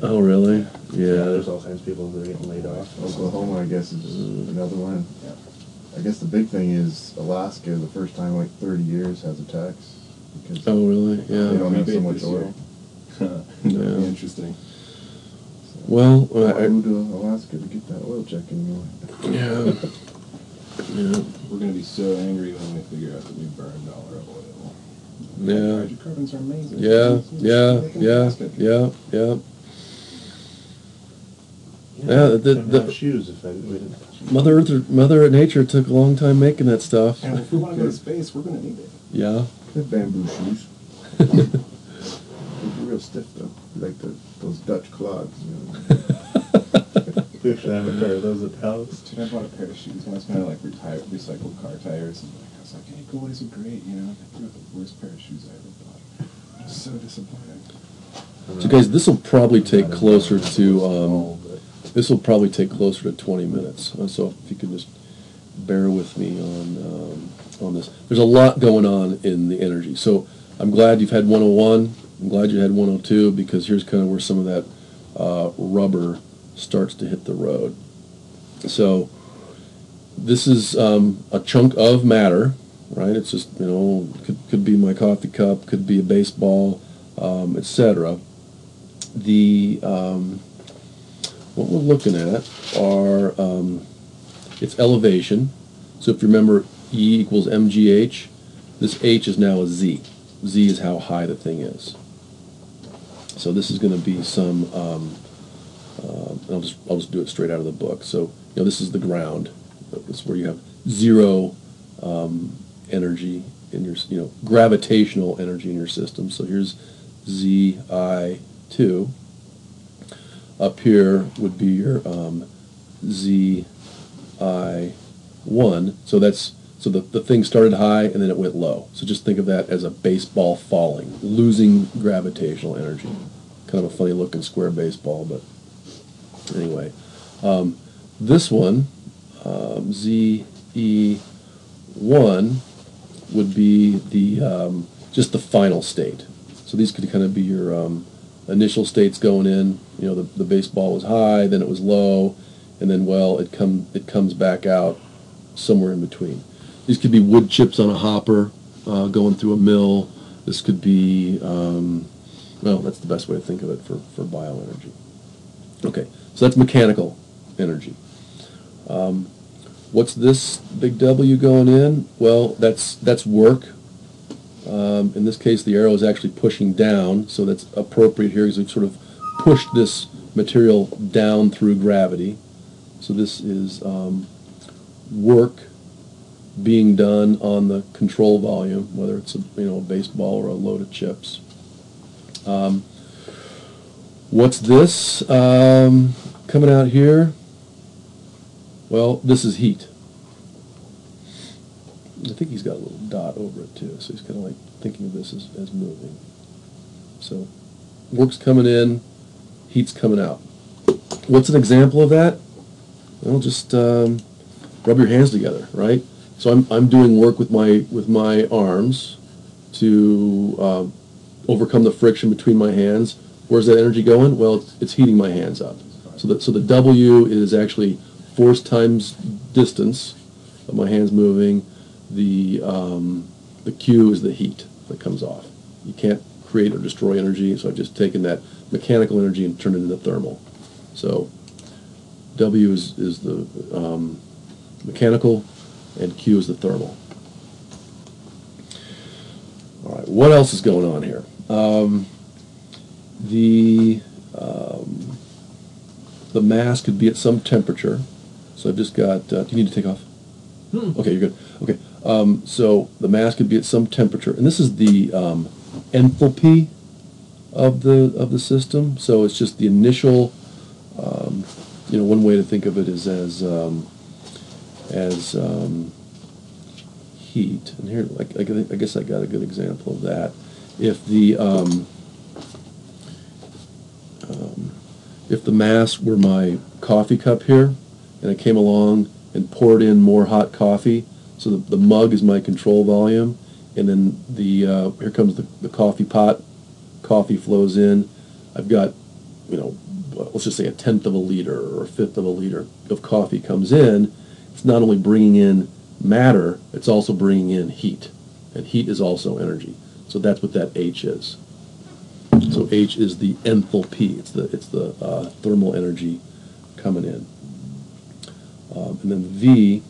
Oh, really? Yeah, Yeah. there's all kinds of people that are getting laid off. Oklahoma, I guess, is another one. Yeah. I guess the big thing is Alaska, the first time in like 30 years, has a tax. Because Oh, really? they Yeah. don't have so Rebate much this oil. That'd Yeah. be interesting. Well, Why move to Alaska to get that oil check anymore? yeah. Yeah. We're going to be so angry when we figure out that we burned all our oil. Yeah. Hydrocarbons are amazing. Yeah, yeah, yeah, yeah, yeah. Yeah, Couldn't have shoes if we didn't. Mother Nature took a long time making that stuff. And if we want to go to space, we're going to need it. Yeah. They have bamboo shoes. They're real stiff though, like those Dutch clogs. You know. We should have a pair of those at the house. Dude, I bought a pair of shoes once, kind of like recycled car tires. And I was like, hey, Goalies are great, you know. I threw out the worst pair of shoes I ever bought. I was so disappointed. So guys, this will probably take closer to this will probably take closer to 20 minutes. So if you could just bear with me on this. There's a lot going on in the energy. So I'm glad you've had 101. I'm glad you had 102 because here's kind of where some of that rubber starts to hit the road. So this is a chunk of matter, right? It's just, you know, could be my coffee cup, could be a baseball, etc. The what we're looking at are its elevation. So if you remember, E equals mgh. This h is now a z. Z is how high the thing is. So this is going to be some. I'll just do it straight out of the book. So you know, this is the ground. This is where you have zero energy in your, you know, gravitational energy in your system. So here's Zi2. Up here would be your Zi1. So that's the thing started high and then it went low. So just think of that as a baseball falling, losing gravitational energy. Kind of a funny looking square baseball, but anyway. This one, ZE1, would be the just the final state. So these could kind of be your initial states going in. You know, the baseball was high, then it was low, and then, well, it comes back out somewhere in between. These could be wood chips on a hopper going through a mill. This could be, well, that's the best way to think of it for bioenergy. Okay, so that's mechanical energy. What's this big W going in? Well, that's work. In this case, the arrow is actually pushing down, so that's appropriate here because we've sort of pushed this material down through gravity. So this is work being done on the control volume, whether it's a baseball or a load of chips. What's this coming out here? Well, this is heat. I think he's got a little dot over it too, so he's kind of like thinking of this as moving. So work's coming in, heat's coming out. What's an example of that? Well, just rub your hands together, right? So I'm doing work with my arms to overcome the friction between my hands. Where's that energy going? Well, it's heating my hands up. So the W is actually force times distance of my hands moving. The Q is the heat that comes off. You can't create or destroy energy, so I've just taken that mechanical energy and turned it into thermal. So W is the mechanical, and Q is the thermal. All right, what else is going on here? The mass could be at some temperature. So I've just got, do you need to take off? Okay, you're good. Okay, so the mass could be at some temperature, and this is the enthalpy of the system. So it's just the initial, one way to think of it is as heat. And here, I guess I got a good example of that. If the mass were my coffee cup here, and I came along and poured in more hot coffee, so the mug is my control volume, and then here comes the coffee pot, coffee flows in. I've got, well, let's just say a tenth of a liter or a fifth of a liter of coffee comes in, it's not only bringing in matter, it's also bringing in heat. And heat is also energy. So that's what that H is. So H is the enthalpy. It's the thermal energy coming in. And then V,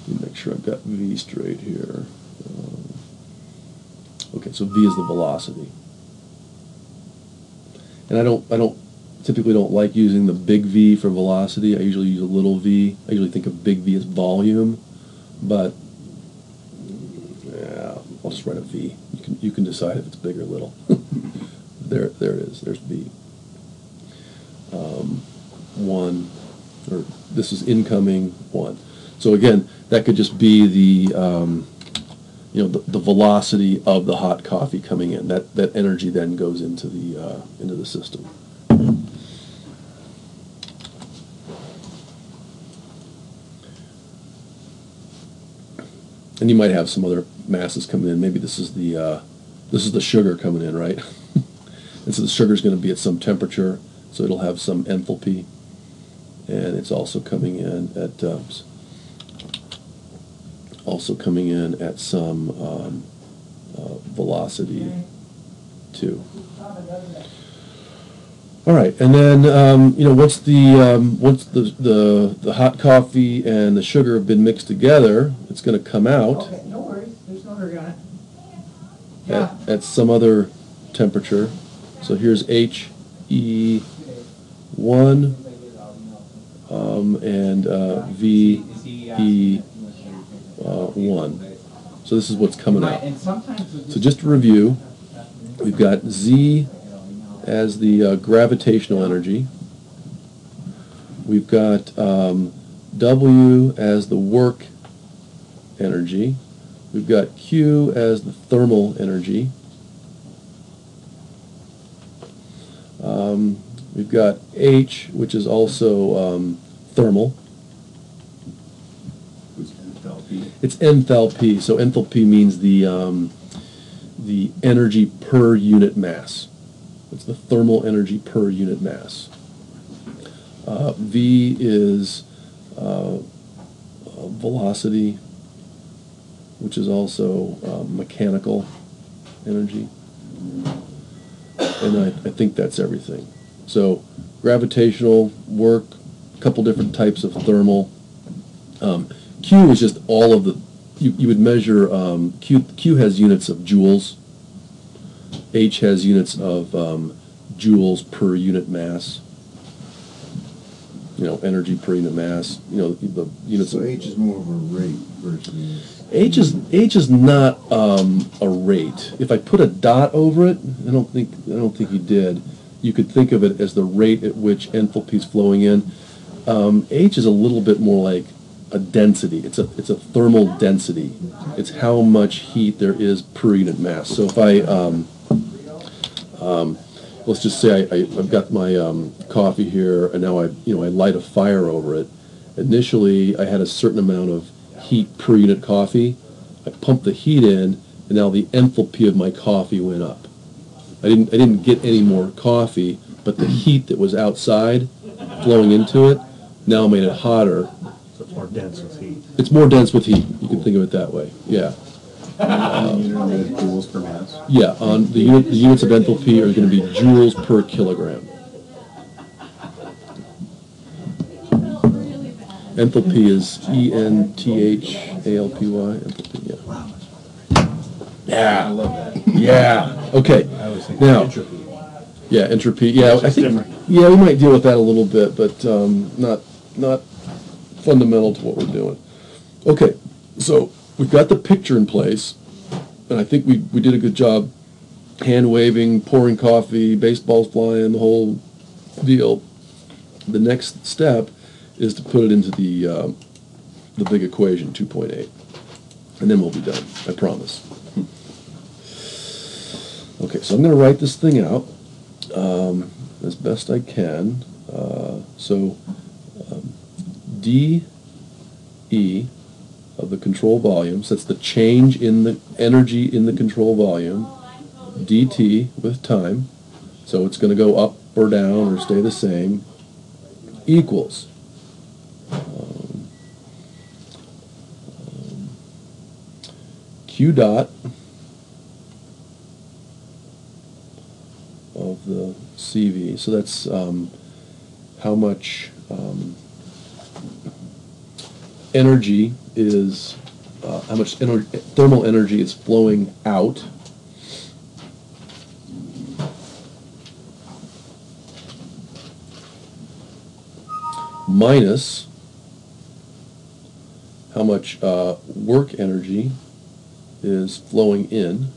let me make sure I've got V straight here. Okay, so V is the velocity. And I typically don't like using the big V for velocity. I usually use a little v. I usually think of big V as volume, but yeah, I'll just write a V. You can decide if it's big or little. There it is. There's V. 1, or this is incoming 1. So again, that could just be the the velocity of the hot coffee coming in. That energy then goes into the system. And you might have some other masses coming in. Maybe this is the sugar coming in, right? And so the sugar is going to be at some temperature, so it'll have some enthalpy, and it's also coming in at some velocity too. All right, and then once the hot coffee and the sugar have been mixed together, it's going to come out. Okay, no worries. There's no hurry on it. At some other temperature. So here's HE1 and VE1. So this is what's coming out. So just to review, we've got Z as the gravitational energy. We've got W as the work energy. We've got Q as the thermal energy. We've got H, which is also thermal. It's enthalpy. So enthalpy means the energy per unit mass. It's the thermal energy per unit mass. V is velocity, which is also mechanical energy. And I think that's everything. So gravitational, work, a couple different types of thermal. Q is just all of the, you would measure, Q has units of joules. H has units of joules per unit mass. Energy per unit mass. The units. So H is more of a rate versus. H is not a rate. If I put a dot over it, I don't think you did. You could think of it as the rate at which enthalpy is flowing in. H is a little bit more like a density. It's a thermal density. It's how much heat there is per unit mass. So if I let's just say I've got my coffee here, and now I light a fire over it. Initially, I had a certain amount of heat per unit coffee. I pumped the heat in, and now the enthalpy of my coffee went up. I didn't get any more coffee, but the heat that was outside flowing into it now made it hotter. So it's more dense with heat. It's more dense with heat. You can think of it that way. Yeah. Joules per mass. Yeah. On the units of enthalpy are going to be joules per kilogram. Enthalpy is enthalpy. Enthalpy. Yeah. I love that. Yeah. Okay. I always think Now. entropy. Yeah, entropy. Yeah, I think. different. Yeah, we might deal with that a little bit, but not fundamental to what we're doing. Okay, so we've got the picture in place, and I think we did a good job hand waving, pouring coffee, baseballs flying, the whole deal. The next step is to put it into the big equation, 2.8, and then we'll be done. I promise. Okay, so I'm going to write this thing out as best I can. dE of the control volume, so that's the change in the energy in the control volume, dt with time, so it's going to go up or down or stay the same, equals q dot of the CV. So that's how much energy is, how much thermal energy is flowing out minus how much work energy is flowing in.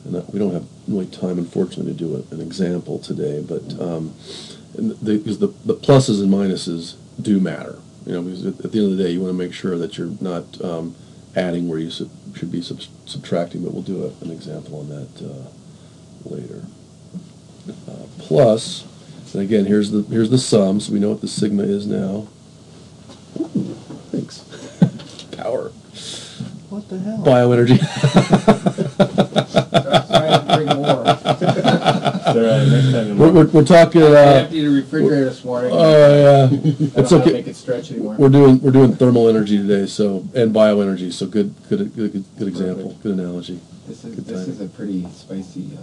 And that, we don't have really time, unfortunately, to do an example today, but because the pluses and minuses do matter. You know, because at the end of the day, you want to make sure that you're not adding where you should be subtracting, but we'll do an example on that later. Plus, and again, here's the sum, so we know what the sigma is now. Ooh, thanks. Power. What the hell? Bioenergy. Sorry, I have to bring more. It's all right, next time We're talking. I emptied the refrigerator this morning. Oh yeah, I don't it's know how to okay. make it stretch anymore. We're doing thermal energy today, so and bioenergy. So good example, good analogy. This Good is timing. a pretty spicy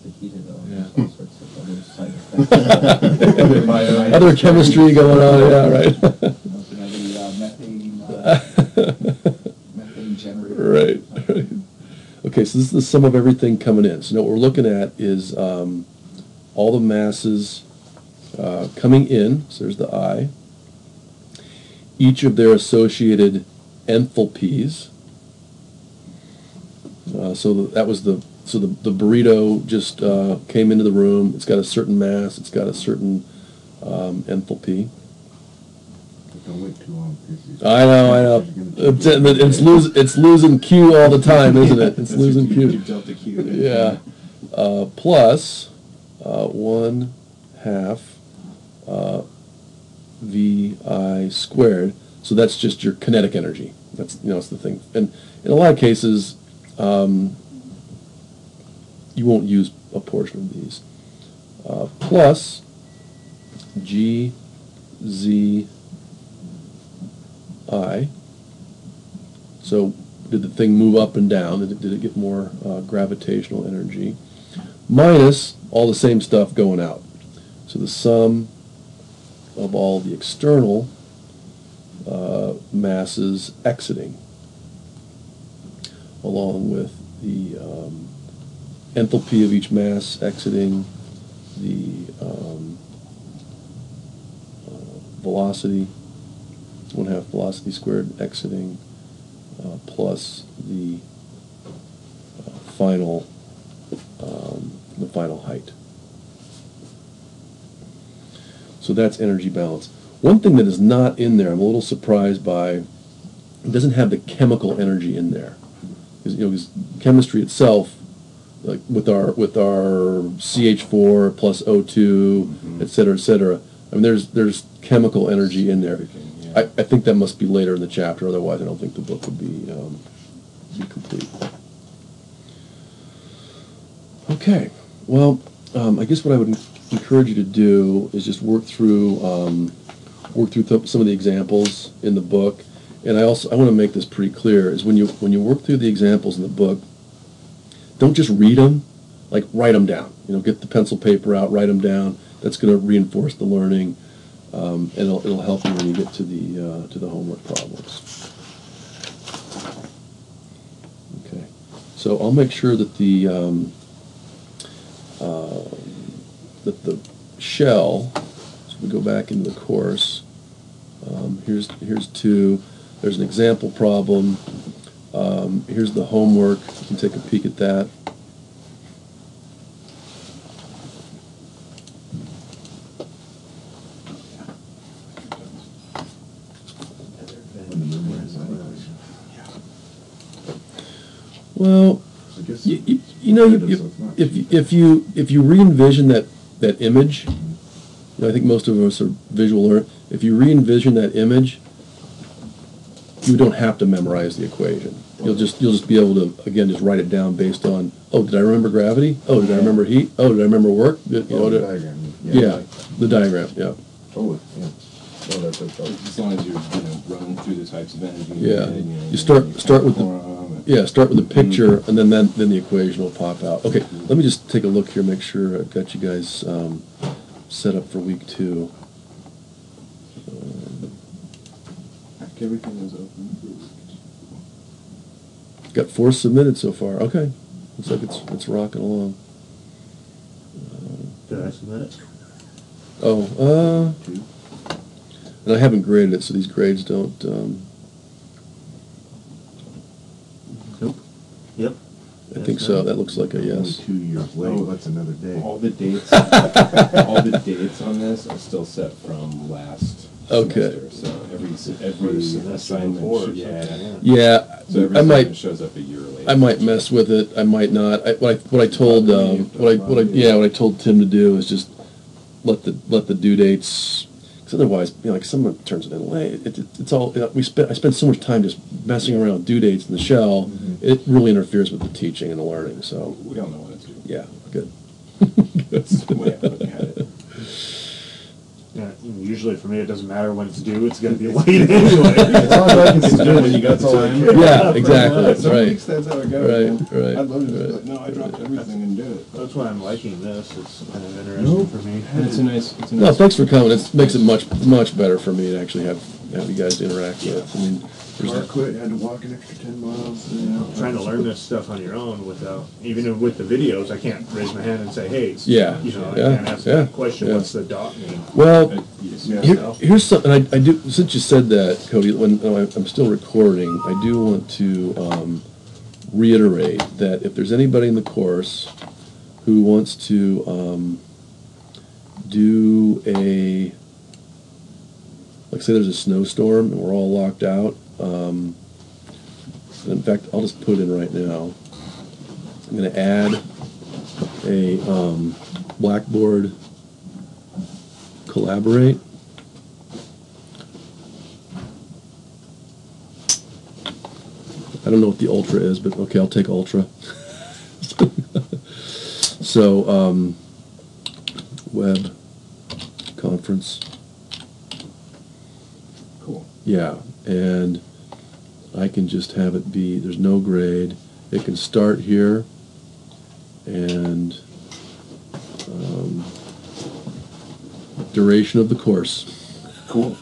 fajita though. Yeah. There's all sorts of other side effects. Other chemistry going on. Yeah, right. Methane generator. Right. Okay, so this is the sum of everything coming in. So now what we're looking at is all the masses coming in. So there's the I. Each of their associated enthalpies. So that was the burrito just came into the room. It's got a certain mass. It's got a certain enthalpy. Don't wait too long. I know. It's losing Q all the time, isn't it? It's losing Q. Delta Q. Yeah. Plus 1/2 VI squared. So that's just your kinetic energy. That's it's the thing. And in a lot of cases, you won't use a portion of these. Plus GZI. So did the thing move up and down? Did it get more gravitational energy? Minus all the same stuff going out. So the sum of all the external masses exiting, along with the enthalpy of each mass exiting, the velocity, 1/2 velocity squared exiting, plus the final height. So that's energy balance. One thing that is not in there, I'm a little surprised by, it doesn't have the chemical energy in there. Because chemistry itself, like with our CH4 plus O2, et cetera, I mean there's chemical energy in there. I think that must be later in the chapter, otherwise I don't think the book would be complete. Okay, well, I guess what I would encourage you to do is just work through some of the examples in the book, and I want to make this pretty clear: is when you work through the examples in the book, don't just read them, like write them down. Get the pencil paper out, write them down. That's going to reinforce the learning. And it'll help you when you get to the homework problems. Okay, so I'll make sure that the shell. So we go back into the course. Here's 2. There's an example problem. Here's the homework. You can take a peek at that. Well, I guess if you re-envision that image, I think most of us are visual learners. If you re-envision that image, you don't have to memorize the equation. You'll just be able to, again, just write it down based on, oh, did I remember gravity? Oh, did I remember heat? Oh, did I remember work? You know, the did- diagram. yeah, the diagram, yeah. Totally, yeah. No, that's As long as you're, running through the types of energy. Yeah. and, You start with the- the. Yeah, start with the picture, and then the equation will pop out. Okay, let me just take a look here, make sure I've got you guys set up for week 2. Everything is open for Got 4 submitted so far. Okay, looks like it's rocking along. Did I submit it? Oh, and I haven't graded it, so these grades don't. Nope. Yep. I think so. That looks like a only yes. 2 years late, what's another day? all the dates. All the dates on this are still set from last Okay. semester. So every semester assignment. before or should- something, Yeah, So every I might. assignment shows up a year later. I might mess with it. I might not. What I told what I told Tim to do is just let the due dates. Because otherwise, like someone turns it in late. It's all I spend so much time just messing around with due dates in the shell. It really interferes with the teaching and the learning. So We don't know what to do. yeah, good. That's the way I look at it. Yeah, usually for me, it doesn't matter when it's due, it's gonna be late anyway. As long as I can still do it when you got That's all I time. care. Yeah, exactly. Some Right. weeks that's how it goes. Right, man. right, I'd love to just be right. like, no, I dropped everything and did it. That's why I'm liking this, it's kind of interesting for me. And it's a nice. No, thanks for coming. It makes it much better for me to actually have you guys to interact with. I mean, there's Car quit, had to walk an extra 10 miles. Trying to learn this stuff on your own without, even with the videos, I can't raise my hand and say, hey, Yeah, you know, I yeah, can't ask yeah, that question, yeah. what's the dot mean? well. Yeah. Here's something I do. Since you said that, Cody, when I'm still recording, I do want to reiterate that if there's anybody in the course who wants to do a, like, say there's a snowstorm and we're all locked out. In fact, I'll just put it in right now. I'm going to add a Blackboard Collaborate. I don't know what the Ultra is, but okay, I'll take Ultra. So, web conference. Cool. Yeah, and I can just have it be, there's no grade. It can start here and duration of the course. Cool.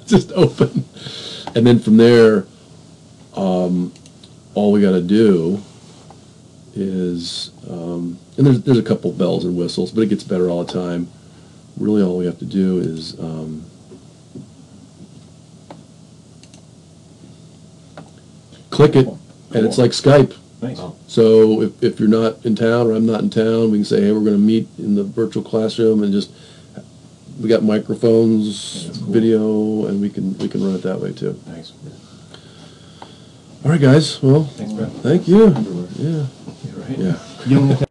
Just open. And then from there, all we got to do is, and there's a couple bells and whistles, but it gets better all the time. Really all we have to do is click it, and it's like Skype. Nice. So if you're not in town or I'm not in town, we can say, hey, we're going to meet in the virtual classroom, and just we got microphones, That's cool. video, and we can run it that way too. Nice. All right, guys. Well, Thanks, Brad. thank you. Yeah. Yeah, right? Yeah. You only have to